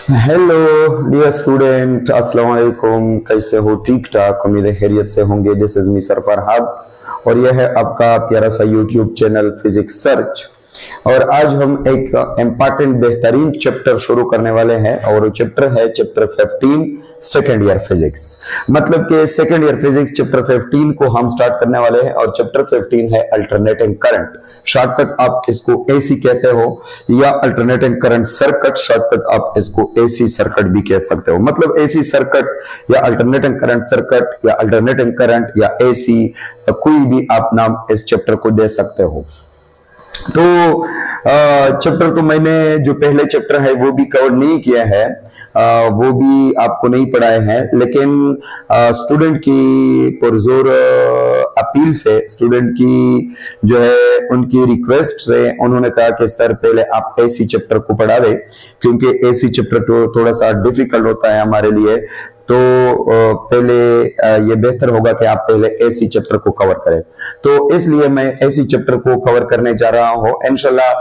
Hello dear student, अस्सलाम वालेकुम। कैसे हो? ठीक ठाक, उम्मीद है खैरियत से होंगे। This is me sir Farhad और यह है आपका प्यारा सा यूट्यूब चैनल फिजिक्स सर्च। और आज हम एक इम्पॉर्टेंट बेहतरीन चैप्टर शुरू करने वाले हैं और वो चैप्टर है चैप्टर 15 सेकेंड ईयर फिजिक्स। मतलब कि सेकेंड ईयर फिजिक्स चैप्टर 15 को हम स्टार्ट करने वाले हैं और चैप्टर 15 है अल्टरनेटिंग करंट। शॉर्टकट आप इसको एसी कहते हो या अल्टरनेटिंग करंट सर्किट, शॉर्टकट आप इसको एसी सर्किट भी कह सकते हो। मतलब एसी सर्किट या अल्टरनेटिंग करंट सर्किट या अल्टरनेटिंग करंट या एसी, कोई भी आप नाम इस चैप्टर को दे सकते हो। तो चैप्टर तो मैंने जो पहले चैप्टर है वो भी कवर नहीं किया है, वो भी आपको नहीं पढ़ाए हैं, लेकिन स्टूडेंट की पुरजोर अपील से, स्टूडेंट की जो है उनकी रिक्वेस्ट से उन्होंने कहा कि सर पहले आप एसी चैप्टर को पढ़ा दें, क्योंकि एसी चैप्टर तो थोड़ा सा डिफिकल्ट होता है हमारे लिए। तो पहले ये बेहतर होगा कि आप पहले एसी चैप्टर को कवर करें। तो इसलिए मैं एसी चैप्टर को कवर करने जा रहा हूं इंशाल्लाह।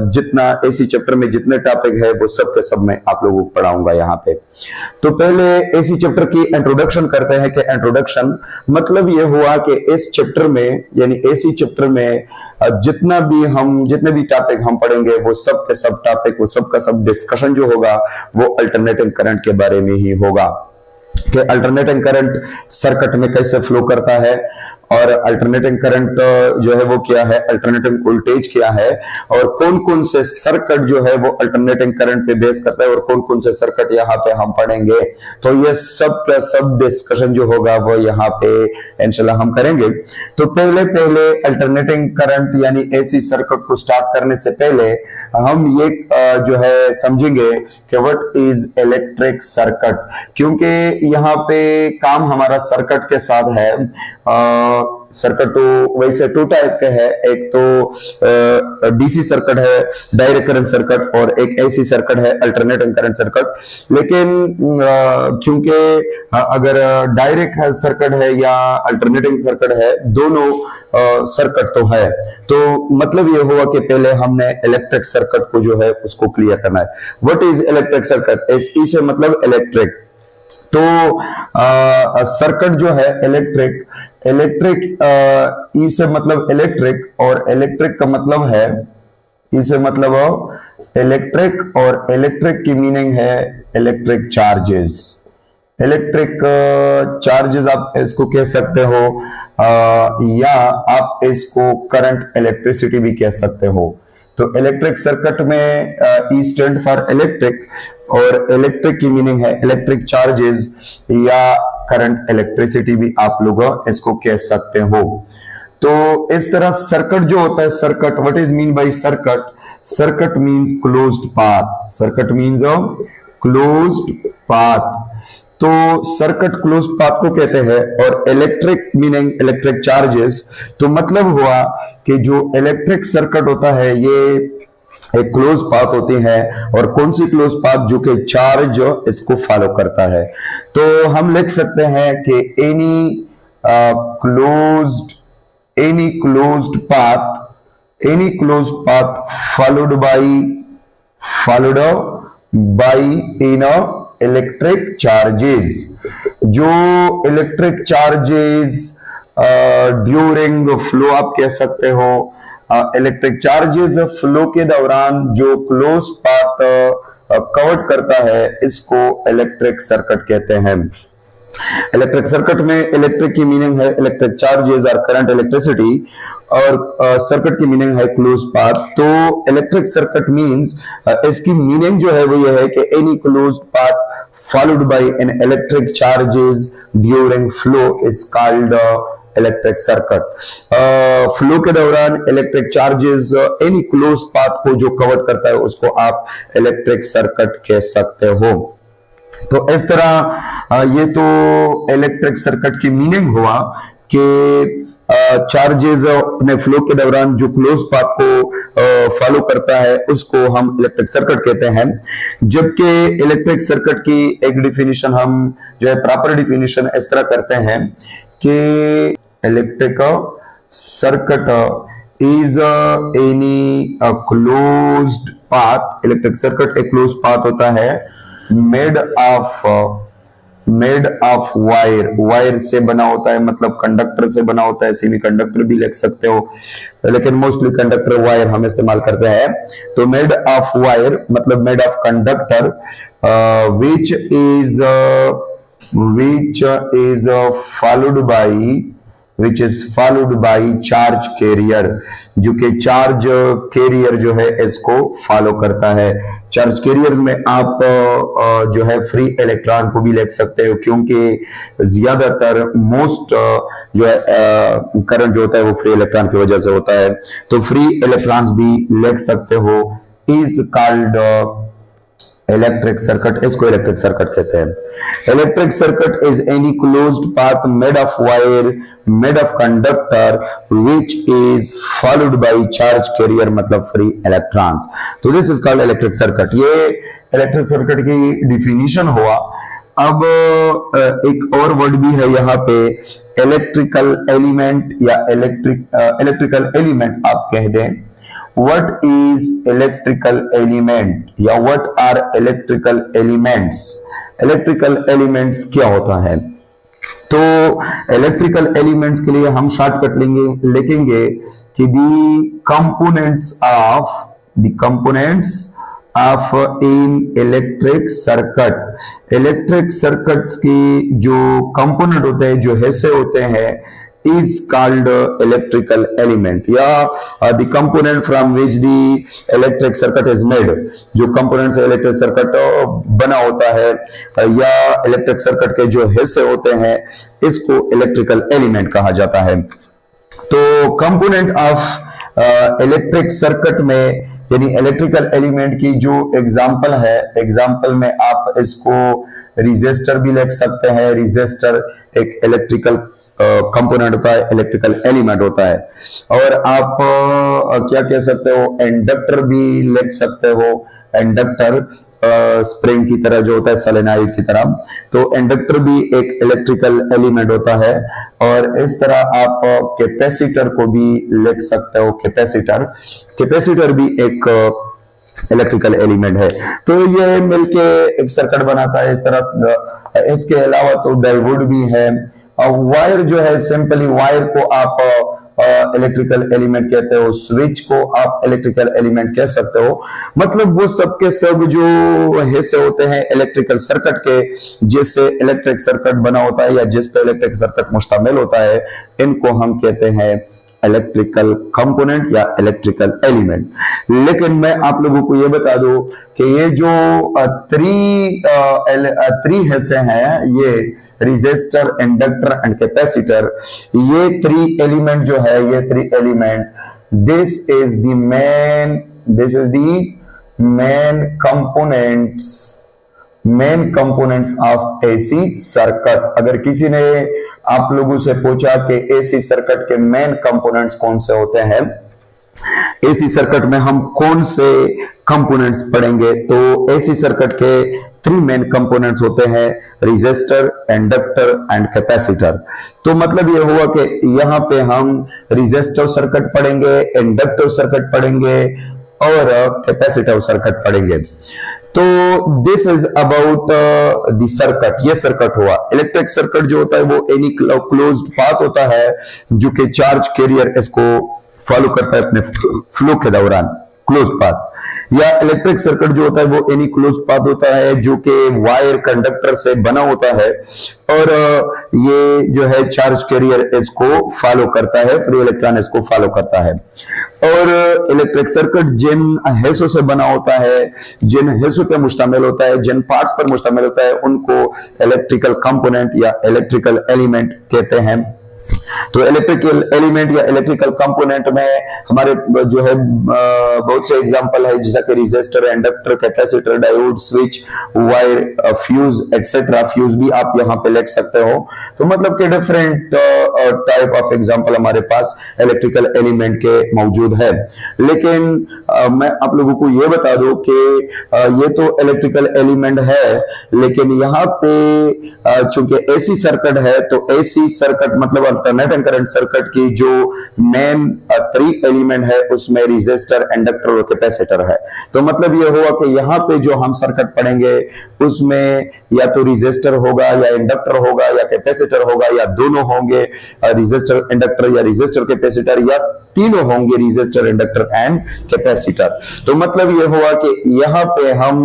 जितना एसी चैप्टर में जितने टॉपिक है वो सब के सब मैं आप लोगों को पढ़ाऊंगा यहाँ पे। तो पहले एसी चैप्टर की इंट्रोडक्शन करते हैं कि इंट्रोडक्शन मतलब ये हुआ कि इस चैप्टर में यानी एसी चैप्टर में जितने भी टॉपिक हम पढ़ेंगे वो सब के सब टॉपिक, वो सब का सब डिस्कशन जो होगा वो अल्टरनेटिंग करंट के बारे में ही होगा कि अल्टरनेटिंग करंट सर्किट में कैसे फ्लो करता है और अल्टरनेटिंग करंट जो है वो क्या है, अल्टरनेटिंग वोल्टेज क्या है और कौन कौन से सर्किट जो है वो अल्टरनेटिंग करंट पे बेस करता है और कौन कौन से सर्किट यहाँ पे हम पढ़ेंगे। तो ये सब का सब डिस्कशन जो होगा वो यहाँ पे इंशाल्लाह हम करेंगे। तो पहले अल्टरनेटिंग करंट यानी एसी सर्किट को स्टार्ट करने से पहले हम ये जो है समझेंगे कि व्हाट इज इलेक्ट्रिक सर्किट, क्योंकि यहाँ पे काम हमारा सर्किट के साथ है। सर्किट तो वैसे टू टाइप के है, एक तो डीसी सर्किट है, डायरेक्ट करंट सर्किट, और एक एसी सर्किट है, अल्टरनेटिंग करंट सर्किट। लेकिन क्योंकि अगर डायरेक्ट सर्किट है या अल्टरनेटिंग सर्किट है, दोनों सर्किट तो है, तो मतलब ये हुआ कि पहले हमने इलेक्ट्रिक सर्किट को जो है उसको क्लियर करना है। What is electric circuit? AC से मतलब इलेक्ट्रिक। तो सर्किट जो है इलेक्ट्रिक, ई से मतलब इलेक्ट्रिक और इलेक्ट्रिक का मतलब है, ई से मतलब इलेक्ट्रिक और इलेक्ट्रिक की मीनिंग है इलेक्ट्रिक चार्जेस। इलेक्ट्रिक चार्जेस आप इसको कह सकते हो, या आप इसको करंट इलेक्ट्रिसिटी भी कह सकते हो। तो इलेक्ट्रिक सर्किट में ई स्टैंड फॉर इलेक्ट्रिक और इलेक्ट्रिक की मीनिंग है इलेक्ट्रिक चार्जेस या करंट इलेक्ट्रिसिटी भी आप लोग इसको कह सकते हो। तो इस तरह सर्किट जो होता है, circuit what is mean by circuit? Circuit means closed path. Circuit means closed path. तो सर्किट क्लोज पाथ को कहते हैं और इलेक्ट्रिक मीनिंग इलेक्ट्रिक चार्जेस। तो मतलब हुआ कि जो इलेक्ट्रिक सर्किट होता है ये एक क्लोज पाथ होती है, और कौन सी क्लोज पाथ? जो कि चार्ज इसको फॉलो करता है। तो हम लिख सकते हैं कि any closed path followed by in electric charges. जो इलेक्ट्रिक चार्जेस ड्यूरिंग फ्लो आप कह सकते हो, इलेक्ट्रिक चार्जेस फ्लो के दौरान जो क्लोज पाथ कवर करता है इसको इलेक्ट्रिक सर्किट कहते हैं। इलेक्ट्रिक सर्किट में इलेक्ट्रिक की मीनिंग है इलेक्ट्रिक चार्जेस और करंट इलेक्ट्रिसिटी, और सर्किट की मीनिंग है क्लोज पाथ। तो इलेक्ट्रिक सर्किट मींस, इसकी मीनिंग जो है वो ये है कि any closed path followed by an electric charges during flow is called electric circuit. Flow के दौरान electric charges any close path को जो कवर करता है उसको आप इलेक्ट्रिक सर्किट कह सकते हो। तो इस तरह ये तो इलेक्ट्रिक सर्किट की मीनिंग हुआ कि चार्जेस अपने फ्लो के दौरान जो क्लोज पाथ को फॉलो करता है उसको हम इलेक्ट्रिक सर्किट कहते हैं। जबकि इलेक्ट्रिक सर्किट की एक डिफिनीशन हम जो है प्रॉपर डिफिनीशन इस तरह करते हैं कि electric circuit is any closed path. Electric circuit एक क्लोज पाथ होता है मेड ऑफ वायर, वायर से बना होता है, मतलब कंडक्टर से बना होता है, सेमी कंडक्टर भी लिख सकते हो, लेकिन मोस्टली कंडक्टर वायर हम इस्तेमाल करते हैं। तो मेड ऑफ वायर मतलब made of conductor which is followed by charge carrier, जो कि चार्ज कैरियर जो है इसको फॉलो करता है। चार्ज कैरियर में आप जो है फ्री इलेक्ट्रॉन को भी लिख सकते हो, क्योंकि ज्यादातर मोस्ट जो है करंट जो होता है वो फ्री इलेक्ट्रॉन की वजह से होता है, तो फ्री इलेक्ट्रॉन्स भी लिख सकते हो। इज कॉल्ड इलेक्ट्रिक सर्किट, इसको इलेक्ट्रिक सर्किट कहते हैं। Electric circuit is any closed path made of wire made of conductor which is followed by charge carrier मतलब फ्री इलेक्ट्रॉन्स। तो this is called electric circuit. ये electric circuit की definition हुआ। अब एक और वर्ड भी है यहाँ पे, इलेक्ट्रिकल एलिमेंट या इलेक्ट्रिकल एलिमेंट आप कह दें। What is electrical element या what are electrical elements? Electrical elements क्या होता है? तो electrical elements के लिए हम शॉर्टकट लिखेंगे कि the components of in electric circuit, electric circuits की जो component होते हैं, जो हिस्से होते हैं, is called electrical element या the component from which the electric circuit is made, जो component से electric circuit बना होता है या electric circuit के जो हिस्से होते हैं, इसको electrical element कहा जाता है। तो component of electric circuit में यानी electrical element की जो एग्जाम्पल है, एग्जाम्पल में आप इसको resistor भी लिख सकते हैं। resistor एक इलेक्ट्रिकल कंपोनेंट होता है, इलेक्ट्रिकल एलिमेंट होता है। और आप क्या कह सकते हो, इंडक्टर भी लिख सकते हो। इंडक्टर स्प्रिंग की तरह जो होता है, सोलेनॉइड की तरह, तो इंडक्टर भी एक इलेक्ट्रिकल एलिमेंट होता है। और इस तरह आप कैपेसिटर को भी लिख सकते हो। कैपेसिटर भी एक इलेक्ट्रिकल एलिमेंट है। तो ये मिलके एक सर्किट बनाता है इस तरह। इसके अलावा तो डायोड भी है। वायर जो है, सिंपली वायर को आप इलेक्ट्रिकल एलिमेंट कहते हो, स्विच को आप इलेक्ट्रिकल एलिमेंट कह सकते हो। मतलब वो सब के सब जो हिस्से होते हैं इलेक्ट्रिकल सर्किट के, जिससे इलेक्ट्रिक सर्किट बना होता है या जिस पे इलेक्ट्रिक सर्किट मुश्तमिल होता है, इनको हम कहते हैं इलेक्ट्रिकल कंपोनेंट या इलेक्ट्रिकल एलिमेंट। लेकिन मैं आप लोगों को ये बता दूं कि ये जो थ्री हिस्से हैं, ये रेजिस्टर, इंडक्टर एंड कैपेसिटर, ये थ्री एलिमेंट जो है, ये three element, this is the main components of AC circuit. अगर किसी ने आप लोगों से पूछा कि एसी सर्किट के मेन कंपोनेंट्स कौन से होते हैं, एसी सर्किट में हम कौन से कंपोनेंट्स पढ़ेंगे, तो एसी सर्किट के थ्री मेन कंपोनेंट्स होते हैं, रेजिस्टर, इंडक्टर एंड कैपेसिटर। तो मतलब ये हुआ कि यहाँ पे हम रेजिस्टर सर्किट पढ़ेंगे, इंडक्टिव सर्किट पढ़ेंगे और कैपेसिटिव सर्किट पढ़ेंगे। तो this is about the circuit. ये सर्किट हुआ। इलेक्ट्रिक सर्किट जो होता है वो एनी क्लोज्ड पाथ होता है, जो कि चार्ज कैरियर इसको फॉलो करता है अपने फ्लो के दौरान, क्लोज्ड पाथ। या इलेक्ट्रिक सर्किट जो होता है वो एनी क्लोज्ड पाथ होता है, जो कि वायर कंडक्टर से बना होता है, और ये जो है चार्ज कैरियर इसको फॉलो करता है, फ्री इलेक्ट्रॉन इसको फॉलो करता है। और इलेक्ट्रिक सर्किट जिन हिस्सों से बना होता है, जिन हिस्सों पे मुश्तमिल होता है, जिन पार्ट्स पर मुश्तमिल होता है, उनको इलेक्ट्रिकल कंपोनेंट या इलेक्ट्रिकल एलिमेंट कहते हैं। तो इलेक्ट्रिकल एलिमेंट या इलेक्ट्रिकल कंपोनेंट में हमारे जो है बहुत से एग्जांपल है, जैसा कि resistor, inductor, capacitor, diode, switch, wire, fuse etcetera. Fuse भी आप यहाँ पे लिख सकते हो। तो मतलब कि डिफरेंट टाइप ऑफ एग्जांपल हमारे पास इलेक्ट्रिकल एलिमेंट के मौजूद है। लेकिन मैं आप लोगों को ये बता दूं कि ये तो इलेक्ट्रिकल एलिमेंट है, लेकिन यहाँ पे चूंकि एसी सर्किट है, तो एसी सर्किट मतलब अल्टरनेटिंग करंट सर्किट की जो मेन 3 एलिमेंट है उसमें रेजिस्टर, इंडक्टर और कैपेसिटर है। तो मतलब ये हुआ कि यहाँ पे जो हम सर्किट पढ़ेंगे उसमें या तो रेजिस्टर होगा या इंडक्टर होगा या कैपेसिटर होगा या दोनों होंगे, रेजिस्टर इंडक्टर या रेजिस्टर कैपेसिटर या तीनों होंगे, रेजिस्टर इंडक्टर एंड कैपेसिटर। तो मतलब ये हुआ कि यहाँ पे हम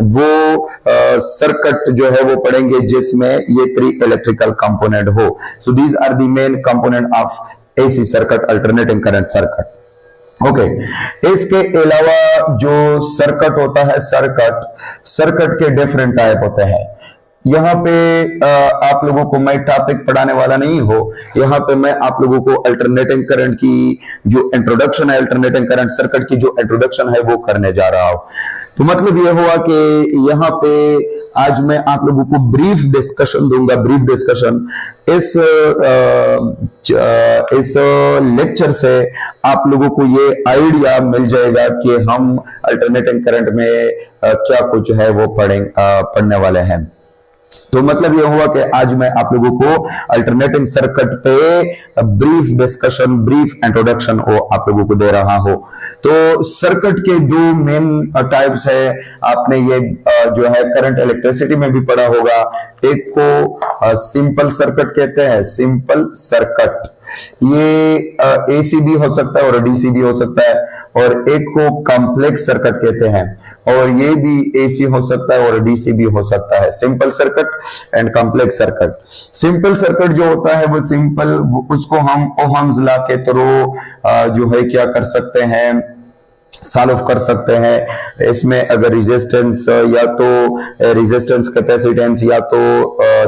वो सर्किट जो है वो पढ़ेंगे जिसमें ये 3 इलेक्ट्रिकल कंपोनेंट हो। So these are the main component of AC circuit, alternating current circuit. Okay, इसके अलावा जो सर्किट होता है, सर्किट के डिफरेंट टाइप होते हैं। यहाँ पे आप लोगों को मैं टॉपिक पढ़ाने वाला नहीं हो, यहाँ पे मैं आप लोगों को अल्टरनेटिंग करंट की जो इंट्रोडक्शन है, अल्टरनेटिंग करंट सर्किट की जो इंट्रोडक्शन है वो करने जा रहा हूं। तो मतलब ये हुआ कि यहाँ पे आज मैं आप लोगों को ब्रीफ डिस्कशन दूंगा, ब्रीफ डिस्कशन। इस लेक्चर से आप लोगों को ये आइडिया मिल जाएगा कि हम अल्टरनेटिंग करंट में क्या कुछ है वो पढ़ने वाले हैं। तो मतलब यह हुआ कि आज मैं आप लोगों को अल्टरनेटिंग सर्किट पे ब्रीफ डिस्कशन, ब्रीफ इंट्रोडक्शन वो आप लोगों को दे रहा हूं। तो सर्किट के 2 मेन टाइप्स है, आपने ये जो है करंट इलेक्ट्रिसिटी में भी पढ़ा होगा। एक को सिंपल सर्किट कहते हैं, सिंपल सर्किट, ये एसी भी हो सकता है और डीसी भी हो सकता है, और एक को कॉम्प्लेक्स सर्किट कहते हैं, और ये भी एसी हो सकता है और डीसी भी हो सकता है। Simple circuit and complex circuit. Simple circuit जो होता है वो सिंपल, उसको हम ओहम्स लॉ के थ्रू जो है क्या कर सकते हैं, सॉल्व कर सकते हैं। इसमें अगर रेजिस्टेंस या तो रेजिस्टेंस कैपेसिटेंस या तो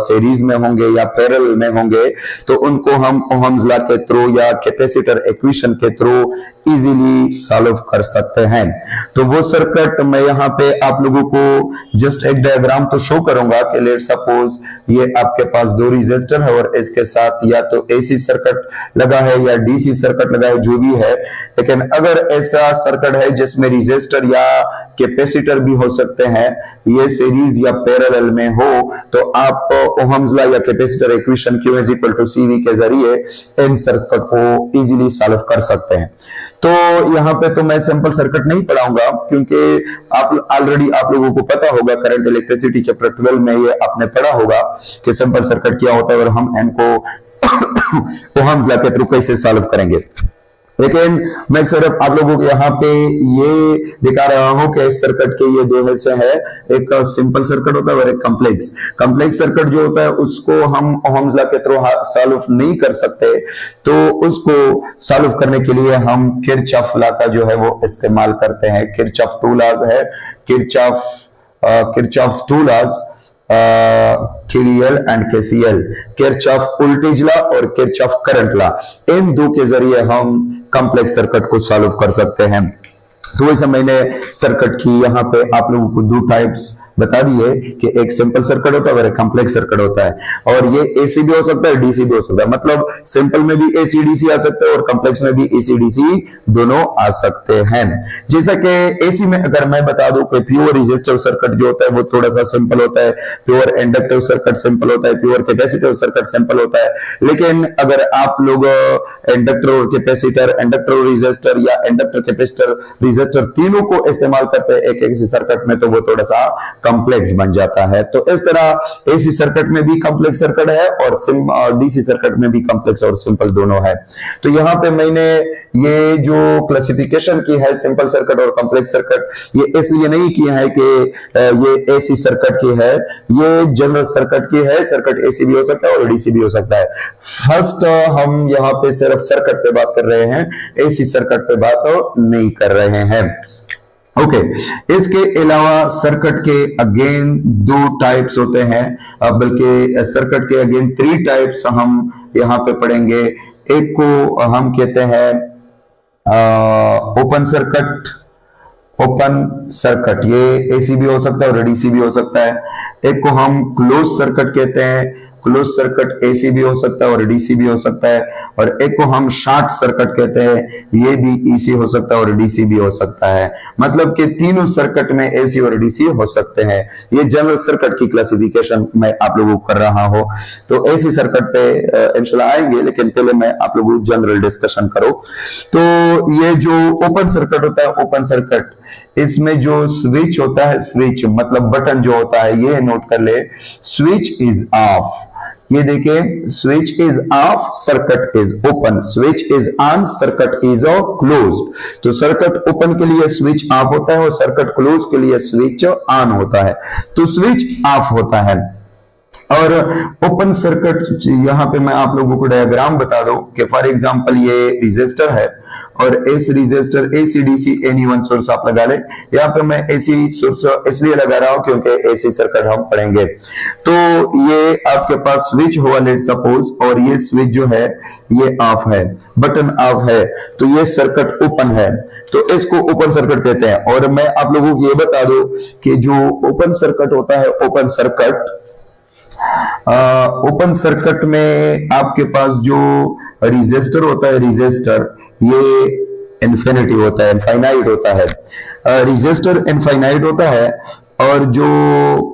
सीरीज में होंगे या पैरेलल में होंगे तो उनको हम ओहम्स लॉ के थ्रू या कैपेसिटर इक्वेशन के थ्रू इजीली सॉल्व कर सकते हैं। तो वो सर्किट मैं यहाँ पे आप लोगों को जस्ट एक डायग्राम तो शो करूंगा कि लेट सपोज ये आपके पास 2 रेजिस्टर है और इसके साथ या तो एसी सर्किट लगा है या डीसी सर्किट लगा है, जो भी है। लेकिन अगर ऐसा सर्किट है जिसमें रेजिस्टर या कैपेसिटर भी हो सकते हैं, ये सीरीज या पैरेलल में हो, तो आप ओहम्स लॉ या कैपेसिटर इक्वेशन Q = CV के जरिए इन सर्किट को इजीली सॉल्व कर सकते हैं। तो यहाँ पे तो मैं सिंपल सर्किट नहीं पढ़ाऊंगा क्योंकि आप ऑलरेडी आप लोगों को पता होगा, करंट इलेक्ट्रिसिटी चैप्टर 12 में ये आपने पढ़ा होगा कि सिंपल सर्किट क्या होता है और हम इनको ओहम्स लॉ के थ्रू कैसे सॉल्व करेंगे। लेकिन मैं सिर्फ आप लोगों को यहाँ पे ये दिखा रहा हूं कि इस सर्किट के ये 2 हिस्से हैं, एक सिंपल सर्किट होता है और एक कॉम्प्लेक्स। कॉम्प्लेक्स सर्किट जो होता है उसको हम ओहम्स लॉ के थ्रू सॉल्व नहीं कर सकते, तो उसको सॉल्व करने के लिए हम किरचॉफ लॉ का जो है वो इस्तेमाल करते हैं। किरचॉफ 2 लॉज है, Kirchhoff 2 laws, KVL and KCL, Kirchhoff voltage law और किरचॉफ करंट लॉ, इन 2 के जरिए हम कॉम्प्लेक्स सर्किट को सॉल्व कर सकते हैं। तो वैसे मैंने सर्किट की यहाँ पे आप लोगों को 2 टाइप्स बता दिए कि एक सिंपल सर्किट होता है और एक कॉम्प्लेक्स सर्किट होता है, और ये एसी भी हो सकता है, डीसी भी हो सकता है। मतलब सिंपल में भी एसी डीसी आ सकते हैं और कॉम्प्लेक्स में भी एसी डीसी दोनों आ सकते हैं। जैसा कि एसी में अगर मैं बता दूं कि प्योर रेजिस्टिव सर्किट जो होता है वो थोड़ा सा सिंपल होता है, प्योर इंडक्टिव सर्किट सिंपल होता है, प्योर कैपेसिटिव सर्किट सिंपल होता है। लेकिन अगर आप लोग इंडक्टर और कैपेसिटर, इंडक्टर और रेजिस्टर या इंडक्टर कैपेसिटर रेजिस्टर तीनों को इस्तेमाल करते हैं एक एसी सर्किट में, तो वो थोड़ा सा कॉम्प्लेक्स बन जाता है। तो इस तरह एसी सर्किट में भी कॉम्प्लेक्स सर्किट है और डीसी सर्किट में भी कॉम्प्लेक्स और सिंपल दोनों है। तो यहाँ पे मैंने ये जो क्लासिफिकेशन की है सिंपल सर्किट और कॉम्प्लेक्स सर्किट, ये इसलिए नहीं किया है कि ये एसी सर्किट की है, ये जनरल सर्किट की है। सर्किट एसी भी हो सकता है और डीसी भी हो सकता है। फर्स्ट हम यहाँ पे सिर्फ सर्किट पे बात कर रहे हैं, एसी सर्किट पे बात नहीं कर रहे हैं। ओके, इसके अलावा सर्किट के अगेन 2 टाइप्स होते हैं, बल्कि सर्किट के अगेन 3 टाइप्स हम यहाँ पे पढ़ेंगे। एक को हम कहते हैं ओपन सर्किट, ओपन सर्किट ये एसी भी हो सकता है और डीसी भी हो सकता है। एक को हम क्लोज सर्किट कहते हैं क्लोज सर्किट एसी भी हो सकता है और डीसी भी हो सकता है, और एक को हम शॉर्ट सर्किट कहते हैं, ये भी ईसी हो सकता है और डीसी भी हो सकता है। मतलब कि तीनों सर्किट में एसी और डीसी हो सकते हैं। ये जनरल सर्किट की क्लासिफिकेशन मैं आप लोगों को कर रहा हूं, तो एसी सर्किट पे इंशाल्लाह आएंगे, लेकिन पहले मैं आप लोगों को जनरल डिस्कशन करो। तो ये जो ओपन सर्किट होता है, ओपन सर्किट, इसमें जो स्विच होता है, स्विच मतलब बटन जो होता है, ये नोट कर ले, स्विच इज ऑफ। ये देखिए, switch is of, circuit is open, switch is on, circuit is closed. तो सर्किट ओपन के लिए स्विच ऑफ होता है और सर्किट क्लोज के लिए स्विच ऑन होता है। तो स्विच ऑफ होता है। और ओपन सर्किट, यहां पे मैं आप लोगों को डायग्राम बता दूं कि फॉर एग्जांपल ये रेजिस्टर है और इस resistor AC DC any one source आप लगा ले। यहाँ पे मैं एसी सोर्स इसलिए लगा रहा हूं क्योंकि एसी सर्किट हम पढ़ेंगे। तो ये आपके पास स्विच हुआ लेट सपोज, और ये स्विच जो है ये ऑफ है, बटन ऑफ है, तो ये सर्किट ओपन है, तो इसको ओपन सर्किट कहते हैं। और मैं आप लोगों को ये बता दूं कि जो ओपन सर्किट होता है, ओपन सर्किट, ओपन सर्किट में आपके पास जो रेजिस्टर होता है, रेजिस्टर ये इनफिनिटी होता है, इनफाइनाइट होता है। रेजिस्टर इनफाइनाइट होता है, और जो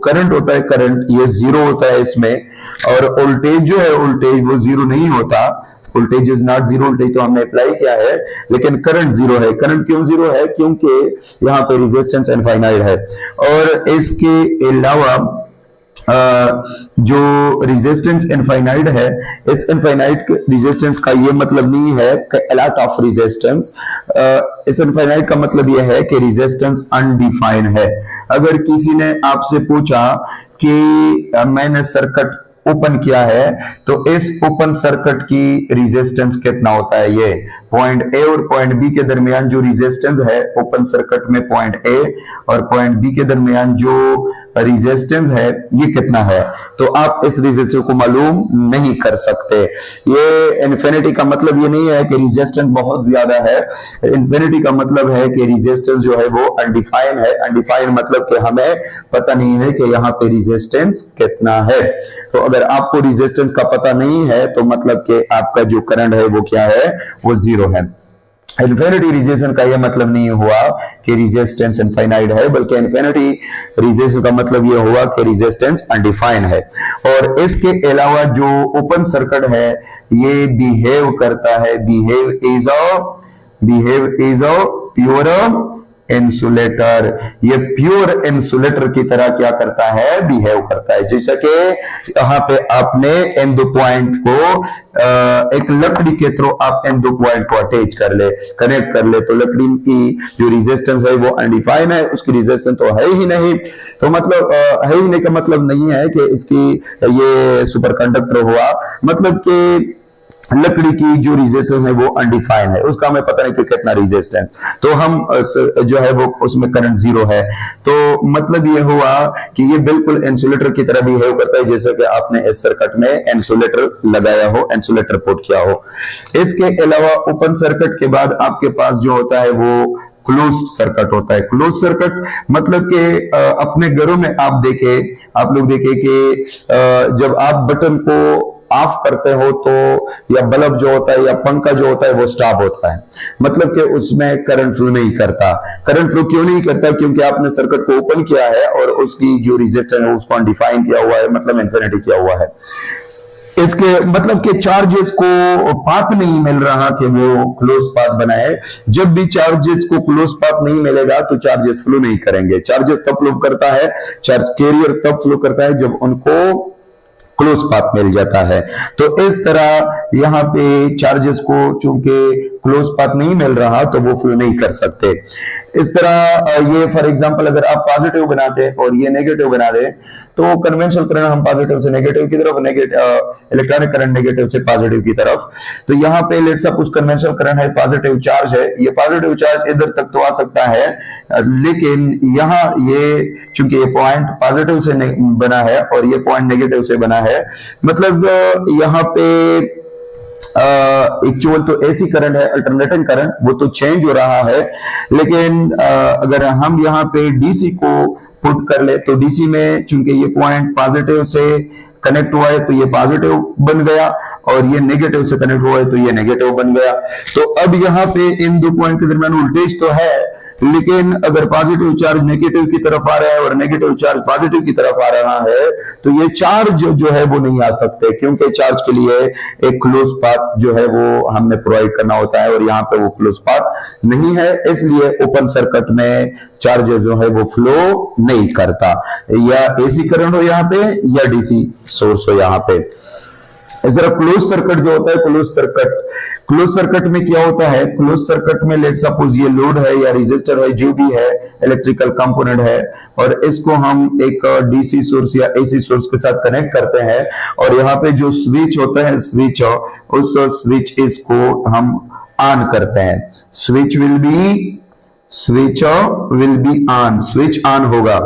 करंट होता है, करंट ये जीरो होता है इसमें। और वोल्टेज जो है, वोल्टेज वो जीरो नहीं होता, voltage is not zero, voltage तो हमने अप्लाई किया है, लेकिन करंट जीरो है। करंट क्यों जीरो है? क्योंकि यहाँ पे रेजिस्टेंस इनफाइनाइट है। और इसके अलावा जो रेजिस्टेंस इनफाइनाइट है, इस इनफाइनाइट रेजिस्टेंस का ये मतलब नहीं है कि अलॉट ऑफ रेजिस्टेंस, इस इनफाइनाइट का मतलब ये है कि रेजिस्टेंस अनडिफाइंड है। अगर किसी ने आपसे पूछा कि मैंने सर्किट ओपन किया है, तो इस ओपन सर्किट की रेजिस्टेंस कितना होता है, ये पॉइंट ए और पॉइंट बी के दरमियान जो रेजिस्टेंस है ओपन सर्किट में, पॉइंट ए और पॉइंट बी के दरमियान जो रेजिस्टेंस है, ये कितना है, तो आप इस रेजिस्टेंस को मालूम नहीं कर सकते। ये इन्फिनिटी का मतलब ये नहीं है कि रेजिस्टेंस बहुत ज्यादा है, इन्फिनिटी का मतलब है कि रेजिस्टेंस जो है वो अनडिफाइंड है। अनडिफाइंड मतलब कि हमें पता नहीं है कि यहाँ पे रेजिस्टेंस कितना है। तो अगर आपको रेजिस्टेंस का पता नहीं है, तो मतलब कि आपका जो करंट है वो क्या है, वो जीरो है। इन्फिनिटी रेजिस्टेंस का यह मतलब नहीं हुआ कि रेजिस्टेंस इनफाइनाइट है, बल्कि इन्फिनिटी रेजिस्टेंस का मतलब यह हुआ कि रेजिस्टेंस अनडिफाइंड है। और इसके अलावा जो ओपन सर्किट है, ये बिहेव करता है, behave is a pure insulator. ये प्योर इंसुलेटर की तरह क्या करता है, बिहेव करता है। जैसा कि यहाँ पे आपने इन दो पॉइंट को एक लकड़ी के थ्रू आप इन दो पॉइंट को अटैच कर ले, कनेक्ट कर ले, तो लकड़ी की जो रेजिस्टेंस है वो अनडिफाइंड है, उसकी रेजिस्टेंस तो है ही नहीं। तो मतलब है ही नहीं का मतलब नहीं है कि इसकी ये सुपर कंडक्टर हुआ, मतलब कि लकड़ी की जो रेजिस्टेंस है वो अनडिफाइंड है, उसका हमें पता नहीं कि कितना रेजिस्टेंस, तो हम जो है वो उसमें करंट जीरो है। तो मतलब ये हुआ कि ये बिल्कुल इंसुलेटर की तरह बिहेव करता है, जैसे कि आपने इस सर्किट में इंसुलेटर लगाया हो, इंसुलेटर पुट किया हो। इसके अलावा ओपन सर्किट के बाद आपके पास जो होता है वो क्लोज्ड सर्किट होता है। क्लोज सर्किट मतलब कि अपने घरों में आप लोग देखे कि जब आप बटन को ऑफ करते हो तो या बल्ब जो होता है या पंखा जो होता है वो स्टॉप होता है, मतलब कि उसमें करंट फ्लो नहीं करता। करंट फ्लो क्यों नहीं करता? क्योंकि आपने सर्किट को ओपन किया है और उसकी जो रेजिस्टेंस है उसको अनडिफाइन किया हुआ है, मतलब इन्फिनिटी किया हुआ है। इसके मतलब कि चार्जेस को पाथ नहीं मिल रहा कि वो क्लोज पाथ बनाए। जब भी चार्जेस को क्लोज पाथ नहीं मिलेगा तो चार्जेस फ्लो नहीं करेंगे। चार्जेस तब फ्लो करता है, चार्ज कैरियर तब फ्लो करता है जब उनको क्लोज पाथ मिल जाता है। तो इस तरह यहाँ पे चार्जेस को चूंकि क्लोज पाथ नहीं मिल रहा तो वो फ्लो नहीं कर सकते। इस तरह ये फॉर एग्जांपल अगर आप पॉजिटिव बनाते और ये नेगेटिव बना दे, तो कन्वेंशनल करंट हम पॉजिटिव से नेगेटिव की तरफ, इलेक्ट्रॉनिक करंट नेगेटिव से पॉजिटिव की तरफ। तो यहाँ पे लेट्स सपोज कन्वेंशनल करंट है, पॉजिटिव चार्ज है, ये पॉजिटिव चार्ज इधर तक तो आ सकता है, लेकिन यहाँ ये चूंकि ये पॉइंट पॉजिटिव से बना है और ये पॉइंट नेगेटिव से बना है, मतलब यहाँ पे एक्चुअल तो एसी करंट है, अल्टरनेटिंग करंट, वो तो चेंज हो रहा है। लेकिन अगर हम यहाँ पे डीसी को पुट कर ले तो डीसी में चूंकि ये पॉइंट पॉजिटिव से कनेक्ट हुआ है तो ये पॉजिटिव बन गया, और ये नेगेटिव से कनेक्ट हुआ है तो ये नेगेटिव बन गया। तो अब यहाँ पे इन दो पॉइंट के दरमियान वोल्टेज तो है, लेकिन अगर पॉजिटिव चार्ज नेगेटिव की तरफ आ रहा है और नेगेटिव चार्ज पॉजिटिव की तरफ आ रहा है तो ये चार्ज जो है वो नहीं आ सकते, क्योंकि चार्ज के लिए एक क्लोज पाथ जो है वो हमने प्रोवाइड करना होता है, और यहाँ पे वो क्लोज पाथ नहीं है, इसलिए ओपन सर्किट में चार्ज जो है वो फ्लो नहीं करता, या एसी करंट हो यहाँ पे या डीसी सोर्स हो यहाँ पे। इस तरह क्लोज सर्किट जो होता है, क्लोज सर्किट में क्या होता है, क्लोज सर्किट में लेट सपोज ये लोड है या रेजिस्टर है, जो भी है इलेक्ट्रिकल कंपोनेंट है, और इसको हम एक डीसी सोर्स या एसी सोर्स के साथ कनेक्ट करते हैं, और यहाँ पे जो स्विच होता है, उस स्विच इसको हम ऑन करते हैं। Switch will be on, switch on होगा।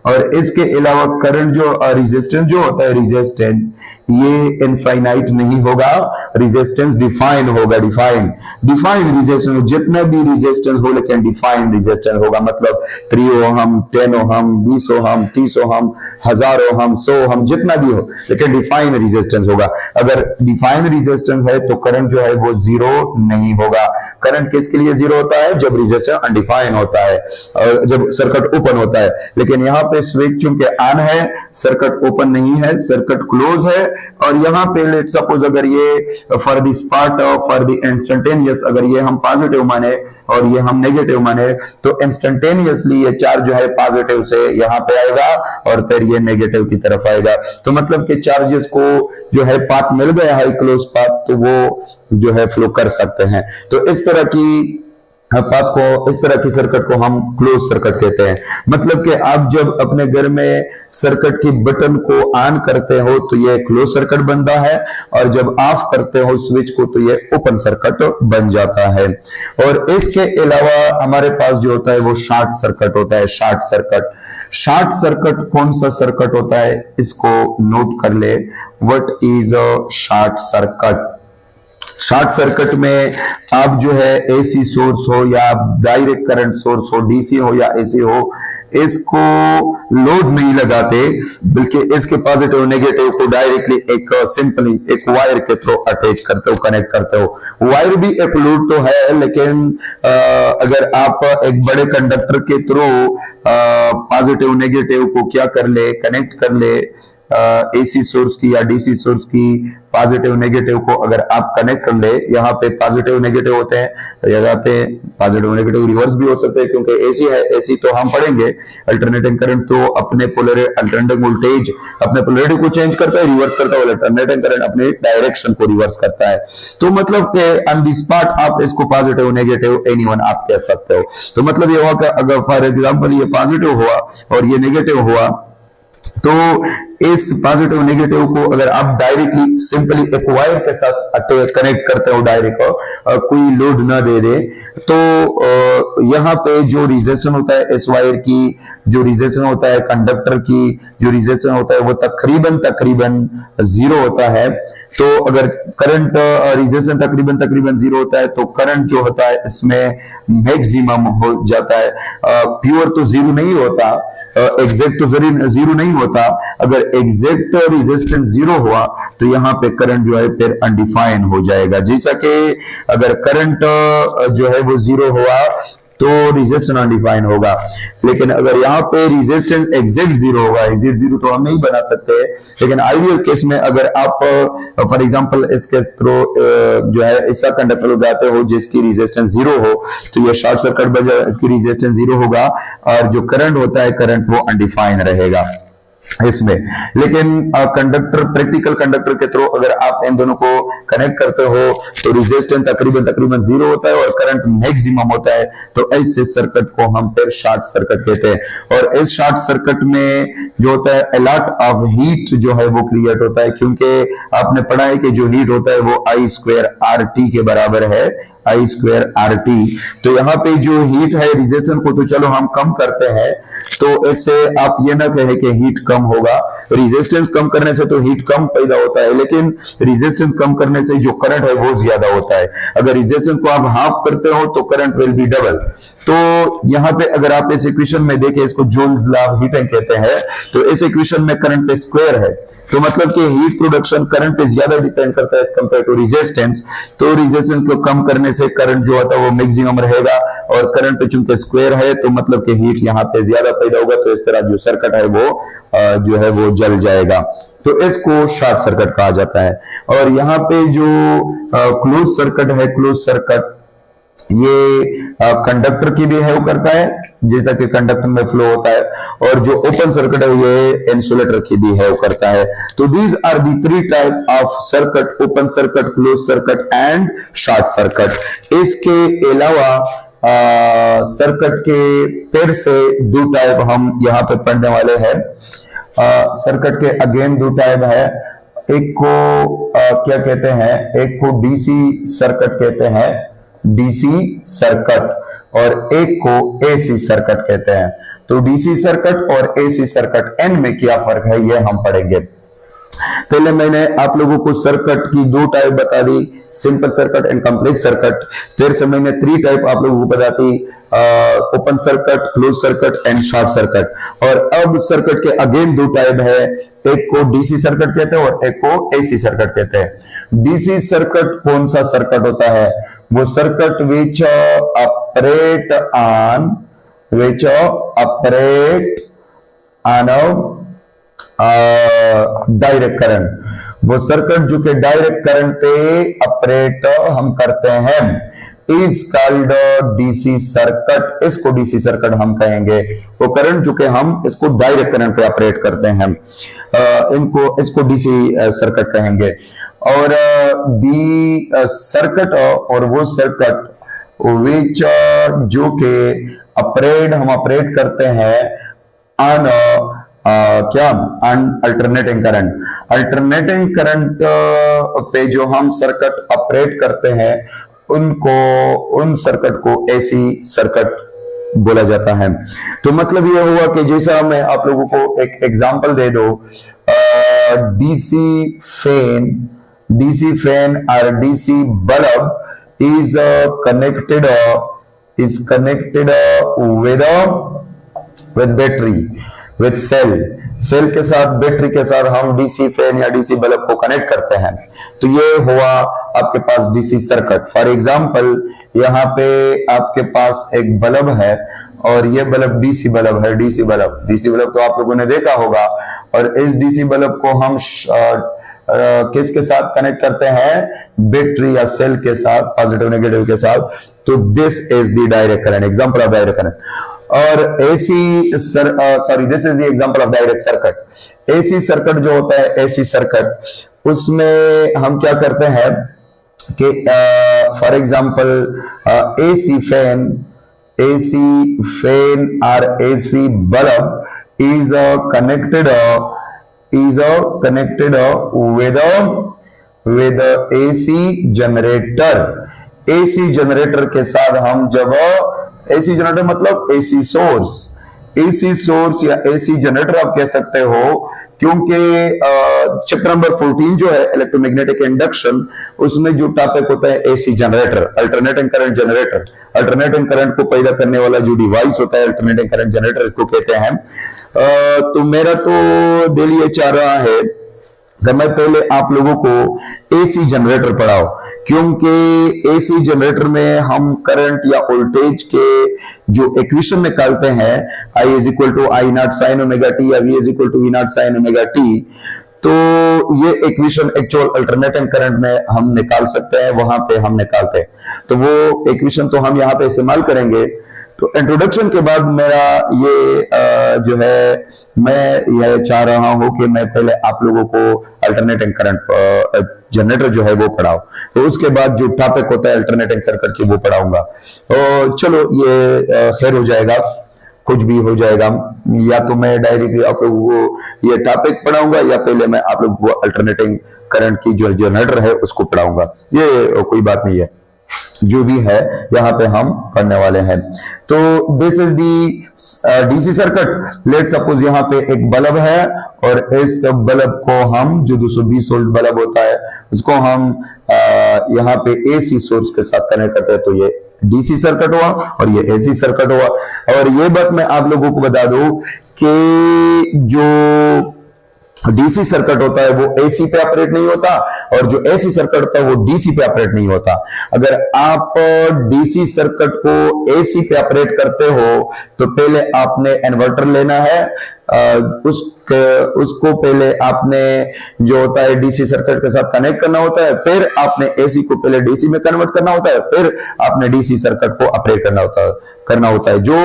और इसके अलावा करंट जो रेजिस्टेंस जो होता है, रेजिस्टेंस ये इनफाइनाइट नहीं होगा, रेजिस्टेंस डिफाइन होगा, डिफाइन रेजिस्टेंस, जितना भी रेजिस्टेंस हो लेकिन डिफाइन रेजिस्टेंस होगा, मतलब 3 ohm, 10 ohm, 20 ohm, 30 ohm, 1000 ohm, 100 ohm, जितना भी हो, लेकिन डिफाइन रेजिस्टेंस होगा। अगर डिफाइन रेजिस्टेंस है तो करंट जो है वो जीरो नहीं होगा। करंट किसके लिए जीरो होता है? जब रेजिस्टेंस अनडिफाइन होता है, जब सर्किट ओपन होता है। लेकिन यहाँ पे स्विच चूंकि ऑन है, सर्किट ओपन नहीं है, सर्किट क्लोज है, और यहाँ पे लेट सपोज अगर ये for this part for the instantaneous, अगर ये हम पॉजिटिव माने और ये हम नेगेटिव माने, तो इंस्टेंटेनियसली ये चार्ज जो है पॉजिटिव से यहाँ पे आएगा और फिर ये नेगेटिव की तरफ आएगा। तो मतलब कि चार्जेस को जो है पाथ मिल गया है, क्लोज पाथ, तो वो जो है फ्लो कर सकते हैं। तो इस तरह की पाथ को, इस तरह की सर्किट को हम क्लोज सर्किट कहते हैं। मतलब कि आप जब अपने घर में सर्किट की बटन को ऑन करते हो तो ये क्लोज सर्किट बनता है, और जब ऑफ करते हो स्विच को तो ये ओपन सर्किट बन जाता है। और इसके अलावा हमारे पास जो होता है वो शॉर्ट सर्किट होता है। शॉर्ट सर्किट कौन सा सर्किट होता है, इसको नोट कर ले। What is a short circuit? Short circuit में आप जो है एसी सोर्स हो या डायरेक्ट करंट सोर्स हो, डीसी हो या एसी हो, इसको लोड नहीं लगाते, बल्कि इसके पॉजिटिव नेगेटिव को डायरेक्टली एक सिंपली एक वायर के थ्रू अटैच करते हो, कनेक्ट करते हो। वायर भी एक लोड तो है, लेकिन अगर आप एक बड़े कंडक्टर के थ्रू पॉजिटिव नेगेटिव को क्या कर ले, कनेक्ट कर ले, एसी सोर्स की या डीसी सोर्स की पॉजिटिव नेगेटिव को अगर आप कनेक्ट कर ले, यहाँ पे पॉजिटिव नेगेटिव होते हैं, तो यहाँ पे पॉजिटिव नेगेटिव रिवर्स भी हो सकते हैं, क्योंकि एसी है। एसी तो हम पढ़ेंगे, अल्टरनेटिंग करंट तो अपने अल्टरनेटिंग वोल्टेज अपने पोलैरिटी को चेंज करता है, रिवर्स करता है, अल्टरनेटिंग करंट अपने डायरेक्शन को रिवर्स करता है। तो मतलब ऑन द स्पॉट आप इसको पॉजिटिव नेगेटिव एनीवन आप कह सकते हो। तो मतलब ये हुआ कि अगर फॉर एग्जांपल ये पॉजिटिव हुआ और ये नेगेटिव हुआ, तो इस पॉजिटिव नेगेटिव को अगर आप डायरेक्टली सिंपली एक वायर के साथ कनेक्ट करते हो, डायरेक्ट कोई लोड ना दे दे, तो यहाँ पे जो रेजिस्टेंस होता है इस वायर की, जो रेजिस्टेंस होता है कंडक्टर की, जो रेजिस्टेंस होता है वो तकरीबन जीरो होता है। तो अगर करंट रेजिस्टेंस तकरीबन जीरो होता है तो करंट जो होता है इसमें मैक्सिमम हो जाता है। प्योर तो जीरो नहीं होता, एग्जैक्ट तो जीरो नहीं होता। अगर एग्जैक्ट रेजिस्टेंस जीरो हुआ तो यहाँ पे करंट जो है फिर अनडिफाइन हो जाएगा। जैसा कि अगर करंट जो है वो जीरो हुआ तो रेजिस्टेंस अनडिफाइन होगा, लेकिन अगर यहाँ पे रेजिस्टेंस एग्जैक्ट जीरो होगा, एग्जैक्ट जीरो तो हम नहीं बना सकते, लेकिन आइडियल केस में अगर आप फॉर एग्जांपल इसके थ्रू जो है ऐसा कंडक्टर लगाते हो जिसकी रेजिस्टेंस जीरो हो, तो ये शॉर्ट सर्किट बन जाएगा, इसकी रेजिस्टेंस जीरो होगा और जो करंट होता है करंट वो अनडिफाइन रहेगा इसमें। लेकिन कंडक्टर, प्रैक्टिकल कंडक्टर के थ्रू अगर आप इन दोनों को कनेक्ट करते हो तो रेजिस्टेंस तकरीबन जीरो होता है और करंट मैक्सिमम होता है, तो ऐसे सर्किट को हम फिर शॉर्ट सर्किट कहते हैं। और इस शॉर्ट सर्किट में जो होता है a lot of हीट जो है वो क्रिएट होता है, क्योंकि आपने पढ़ा है कि जो हीट होता है वो I स्क्वायर RT के बराबर है, I स्क्वायर RT। तो यहाँ पे जो हीट है रेजिस्टेंस को तो चलो हम कम करते हैं, तो इससे आप ये ना कहे कि हीट कम होगा, रेजिस्टेंस कम करने से तो हीट कम पैदा होता है, लेकिन रेजिस्टेंस कम करने से जो करंट है वो ज्यादा होता है। अगर रेजिस्टेंस को आप हाफ करते हो तो करंट विल बी डबल। तो यहां पे अगर आप इस इक्वेशन में देखें, इसको जूल्स लॉ ऑफ हीटिंग कहते हैं, तो इस इक्वेशन में करंट पे स्क्वायर है, तो मतलब कि हीट प्रोडक्शन करंट पे ज्यादा डिपेंड करता है एज कंपेयर टू रेजिस्टेंस। तो रेजिस्टेंस को कम करने से करंट जो होता है वो मैक्सिमम रहेगा, और करंट पे चूंकि स्क्वायर है तो मतलब कि हीट यहाँ पे ज्यादा पैदा होगा, तो इस तरह जो सर्किट है वो जो है वो जल जाएगा। तो इसको शॉर्ट सर्किट कहा जाता है। और यहाँ पे जो क्लोज सर्किट है, क्लोज सर्किट ये कंडक्टर की बिहेव करता है जैसा कि कंडक्टर में फ्लो होता है, और जो ओपन सर्किट है ये इंसुलेटर की बिहेव करता है। तो these are the three type of circuit, open circuit, close circuit and short circuit. इसके अलावा सर्किट के फिर से दो टाइप हम यहाँ पे पढ़ने वाले हैं। सर्किट के अगेन दो टाइप है, एक को क्या कहते हैं, एक को डीसी सर्किट कहते हैं, डीसी सर्किट, और एक को एसी सर्किट कहते हैं। तो डीसी सर्किट और एसी सर्किट इन में क्या फर्क है ये हम पढ़ेंगे। पहले मैंने आप लोगों को सर्किट की दो टाइप बता दी, simple circuit and complex circuit. फिर से मैंने थ्री टाइप आप लोगों को बता दी, open circuit, close circuit and short circuit. और अब सर्किट के अगेन दो टाइप है, एक को डीसी सर्किट कहते हैं और एक को एसी सर्किट कहते हैं। डीसी सर्किट कौन सा सर्किट होता है? वो circuit which operate on direct current. वो सर्किट जो कि डायरेक्ट करंट पे ऑपरेट हम करते हैं इज कॉल्ड डीसी सर्किट। इसको डीसी सर्किट हम कहेंगे। वो करंट जो कि हम इसको डायरेक्ट करंट पे ऑपरेट करते हैं, इसको डीसी सर्किट कहेंगे। और दी सर्किट और वो सर्किट विच जो कि हम ऑपरेट करते हैं ऑन क्या अल्टरनेटिंग करंट। अल्टरनेटिंग करंट पे जो हम सर्किट ऑपरेट करते हैं उन सर्किट को एसी सर्किट बोला जाता है। तो मतलब ये हुआ कि जैसा मैं आप लोगों को एक एग्जांपल दे दो, डीसी फैन और DC bulb is connected with battery, with cell के साथ, बैटरी के साथ हम डीसी फैन या डीसी बल्ब को कनेक्ट करते हैं। तो ये हुआ आपके पास डीसी सर्किट। फॉर एग्जांपल यहाँ पे आपके पास एक बल्ब है और ये बल्ब डीसी बल्ब है। डीसी बल्ब तो आप लोगों ने देखा होगा। और इस डीसी बल्ब को हम किसके साथ कनेक्ट करते हैं? बैटरी या सेल के साथ, पॉजिटिव नेगेटिव के साथ। तो this is the direct current, example of direct current. और AC this is the example of direct circuit. AC circuit जो होता है, एसी सर्किट, उसमें हम क्या करते हैं कि फॉर एग्जांपल एसी फैन और AC bulb is connected with AC generator। AC generator के साथ हम जब AC जनरेटर मतलब AC सोर्स या AC जनरेटर आप कह सकते हो, क्योंकि चैप्टर नंबर 14 जो है इलेक्ट्रोमैग्नेटिक इंडक्शन, उसमें जो टॉपिक होता है AC generator, alternating current generator. Alternating current को पैदा करने वाला जो डिवाइस होता है अल्टरनेटिंग करंट जनरेटर, इसको कहते हैं। तो मेरा तो दिल ये चाह रहा है कि मैं पहले आप लोगों को एसी जनरेटर पढ़ाओ, क्योंकि एसी जनरेटर में हम करंट या वोल्टेज के जो इक्वेशन निकालते हैं, I is equal to I not sine omega t या V is equal to V not sine omega t, तो ये इक्वेशन एक्चुअल अल्टरनेटिंग करंट में हम निकाल सकते हैं, वहां पे हम निकालते हैं। तो वो इक्वेशन तो हम यहाँ पे इस्तेमाल करेंगे। तो इंट्रोडक्शन के बाद मेरा ये जो है, मैं ये चाह रहा हूं कि मैं पहले आप लोगों को अल्टरनेटिंग करंट जनरेटर जो है वो पढ़ाओ, तो उसके बाद जो टॉपिक होता है अल्टरनेटिंग सर्किट की वो पढ़ाऊंगा। तो चलो ये खैर हो जाएगा, कुछ भी हो जाएगा। या तो मैं डायरेक्टली आप लोगों को ये टॉपिक पढ़ाऊंगा या पहले मैं आप लोगों को अल्टरनेटिंग करंट की जो जनरेटर है उसको पढ़ाऊंगा, ये कोई बात नहीं है। जो भी है यहाँ पे हम पढ़ने वाले हैं। तो this is the DC circuit. Let suppose यहाँ पे एक बल्ब है और इस बल्ब को हम, जो 220 वोल्ट बल्ब होता है, उसको हम यहाँ पे एसी सोर्स के साथ कनेक्ट करते हैं, तो ये डीसी सर्किट हुआ और ये एसी सर्किट हुआ। और ये बात मैं आप लोगों को बता दूं कि जो डीसी सर्किट होता है वो एसी पे ऑपरेट नहीं होता, और जो एसी सर्किट होता है वो डीसी पे ऑपरेट नहीं होता। अगर आप डीसी सर्किट को एसी पे ऑपरेट करते हो तो पहले आपने इन्वर्टर लेना है, उसको पहले आपने जो होता है डीसी सर्किट के साथ कनेक्ट करना होता है, फिर आपने एसी को पहले डीसी में कन्वर्ट करना होता है, फिर आपने डीसी सर्किट को ऑपरेट करना होता है। जो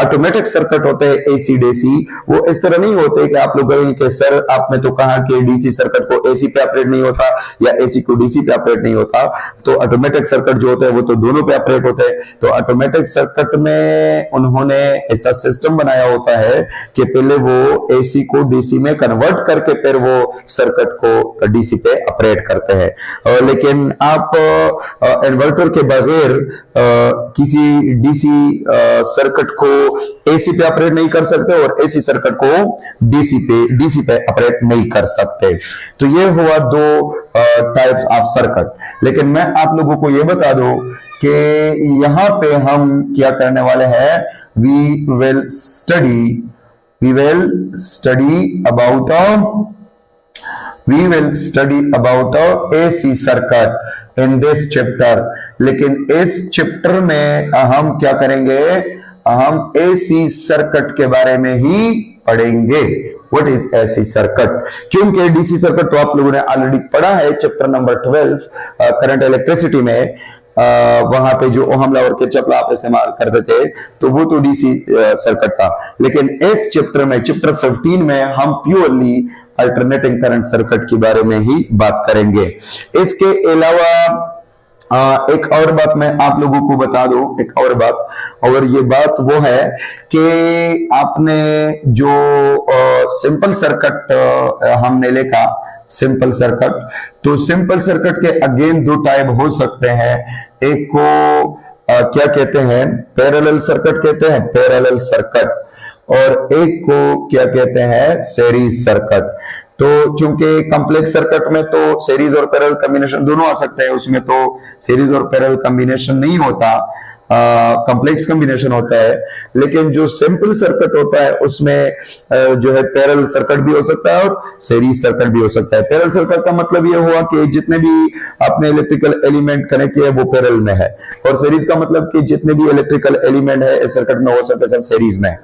ऑटोमेटिक सर्किट होते हैं एसी डीसी, वो इस तरह नहीं होते कि आप लोग कहेंगे कि सर आपने तो कहा कि डीसी सर्किट को एसी पे ऑपरेट नहीं होता या एसी को डीसी पे ऑपरेट नहीं होता। तो ऑटोमेटिक सर्किट जो होते हैं वो तो दोनों पे ऑपरेट होते हैं। तो ऑटोमेटिक सर्किट में उन्होंने ऐसा सिस्टम बनाया होता है कि पहले वो एसी को डीसी में कन्वर्ट करके फिर वो सर्किट को डीसी पे ऑपरेट करते हैं। लेकिन आप इन्वर्टर के बगैर किसी डीसी सर्किट को एसी पे ऑपरेट नहीं कर सकते और एसी सर्किट को डीसी पे ऑपरेट नहीं कर सकते। तो ये हुआ दो टाइप्स ऑफ सर्किट। लेकिन मैं आप लोगों को ये बता दूं कि यहां पे हम क्या करने वाले हैं, we will study about AC circuit in this chapter। लेकिन इस चैप्टर में हम क्या करेंगे, हम AC सर्किट के बारे में ही पढ़ेंगे। What is AC circuit? क्योंकि डीसी सर्किट तो आप लोगों ने ऑलरेडी पढ़ा है चैप्टर नंबर 12 करंट इलेक्ट्रिसिटी में। वहां पे जो ओहम लॉ और किरचॉफ लॉ आप इस्तेमाल करते थे, तो वो तो डीसी सर्किट था। लेकिन इस चैप्टर में, चैप्टर 15 में, हम प्योरली अल्टरनेटिंग करंट सर्किट के बारे में ही बात करेंगे। इसके अलावा एक और बात मैं आप लोगों को बता दूं, एक और बात, और ये बात वो है कि आपने जो सिंपल सर्किट हमने लिखा, सिंपल सर्किट, तो सिंपल सर्किट के अगेन दो टाइप हो सकते हैं। एक को क्या कहते हैं, पैरेलल सर्किट कहते हैं, पैरेलल सर्किट, और एक को क्या कहते हैं, सीरीज सर्किट। तो चूंकि कॉम्प्लेक्स सर्किट में तो सीरीज और पैरेलल कॉम्बिनेशन दोनों आ सकते हैं, उसमें तो सीरीज और पैरेलल कॉम्बिनेशन नहीं होता, कॉम्प्लेक्स कॉम्बिनेशन होता है। लेकिन जो सिंपल सर्किट होता है उसमें जो है पैरेलल सर्किट भी हो सकता है और सीरीज सर्किट भी हो सकता है। पैरेलल सर्किट का मतलब ये हुआ कि जितने भी आपने इलेक्ट्रिकल एलिमेंट कनेक्ट किए वो पैरेलल में है, और सीरीज का मतलब कि जितने भी इलेक्ट्रिकल एलिमेंट है इस सर्किट में हो सकते हैं सब सीरीज में है।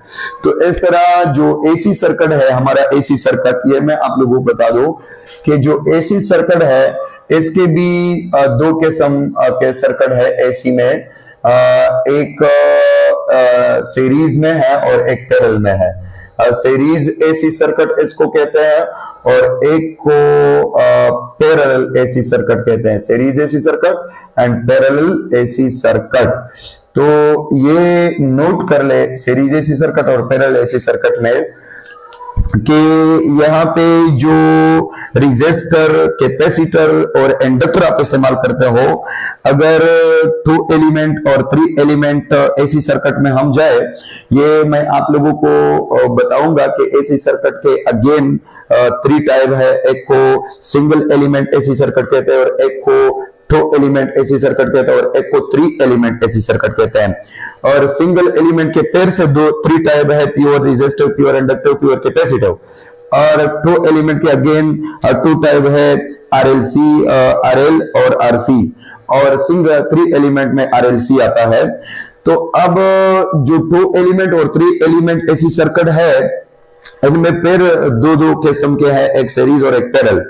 तो इस तरह जो एसी सर्किट है, हमारा एसी सर्किट, ये मैं आप लोगों को बता दूं कि जो एसी सर्किट है इसके भी दो किस्म के सर्किट है एसी में, एक सीरीज में है और एक पैरेलल में है। सीरीज एसी सर्किट इसको कहते हैं और एक को पैरेलल एसी सर्किट कहते हैं। Series AC circuit and parallel AC circuit. तो ये नोट कर ले, सीरीज एसी सर्किट और पैरेलल एसी सर्किट में, कि यहाँ पे जो रेजिस्टर, कैपेसिटर और इंडक्टर आप इस्तेमाल करते हो, अगर 2 एलिमेंट और 3 एलिमेंट एसी सर्किट में हम जाए, ये मैं आप लोगों को बताऊंगा कि एसी सर्किट के अगेन 3 टाइप है। एक को सिंगल एलिमेंट एसी सर्किट कहते हैं, और एक को 2 एलिमेंट एसी सर्किट कहते हैं, और एक को 3 एलिमेंट एसी सर्किट कहते हैं। और सिंगल एलिमेंट के पेयर से 3 टाइप है, pure resistive, pure inductive, pure capacitive. और 2 एलिमेंट के अगेन 2 टाइप है, आरएलसी, आरएल और आरसी। और सिंगल 3 एलिमेंट में आरएलसी आता है। तो अब जो 2 एलिमेंट और 3 एलिमेंट एसी सर्किट है, इनमें फिर दो किस्म के हैं, एक सीरीज और एक पैरेलल।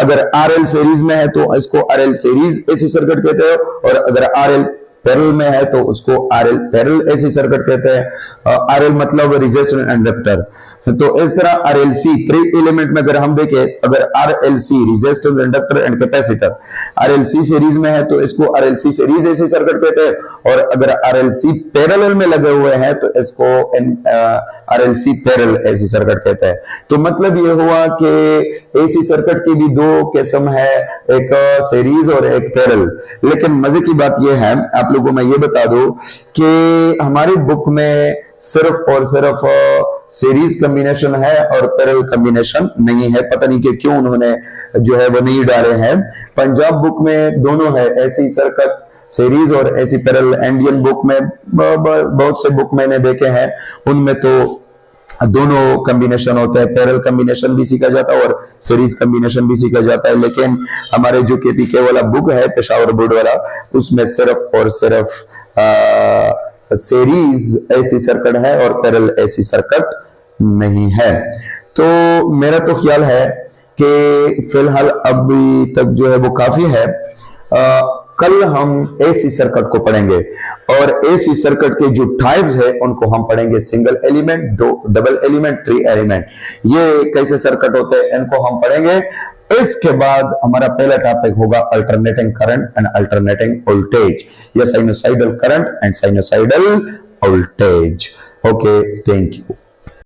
अगर आरएल सीरीज में है तो इसको आरएल सीरीज एसी सर्किट कहते हैं, और अगर आरएल पैरेलल में है तो उसको आरएल पैरेलल एसी सर्किट कहते हैं। आरएल मतलब रेजिस्टेंस एंड इंडक्टर। तो इस तरह आरएलसी 3 एलिमेंट में अगर हम देखें, अगर RLC resistance, inductor and capacitor, RLC series में है तो इसको आरएलसी सीरीज एसी सर्किट कहते हैं, और अगर आरएलसी पैरेलल में लगे हुए हैं तो इसको आरएलसी पैरेलल एसी सर्किट कहते हैं। तो मतलब ये हुआ कि एसी सर्किट की भी 2 किस्म है, एक सीरीज और एक पैरेलल। लेकिन मजे की बात यह है, आप लोगों को मैं ये बता दूं कि हमारी बुक में सिर्फ और सिर्फ सीरीज कॉम्बिनेशन है और पैरेलल कॉम्बिनेशन नहीं है। पता नहीं कि क्यों उन्होंने जो है वो नहीं डाले हैं। पंजाब बुक में दोनों है, ऐसी सर्किट सीरीज और ऐसी पैरेलल। इंडियन बुक में बहुत से बुक मैंने देखे हैं, उनमें तो दोनों कॉम्बिनेशन होता है, पैरेलल कॉम्बिनेशन भी सीखा जाता है और सीरीज कॉम्बिनेशन भी सीखा जाता है। लेकिन हमारे जो केपीके वाला बुक है, पेशावर बोर्ड वाला, उसमें सिर्फ और सिर्फ सीरीज ऐसी सर्किट है और पैरेलल ऐसी सर्किट नहीं है। तो मेरा तो ख्याल है कि फिलहाल अभी तक जो है वो काफी है। कल हम एसी सर्किट को पढ़ेंगे और एसी सर्किट के जो टाइप्स है उनको हम पढ़ेंगे, सिंगल एलिमेंट, दो डबल एलिमेंट, थ्री एलिमेंट, ये कैसे सर्किट होते हैं इनको हम पढ़ेंगे। इसके बाद हमारा पहला टॉपिक होगा alternating current and alternating voltage, या sinusoidal current and sinusoidal voltage. Okay, thank you.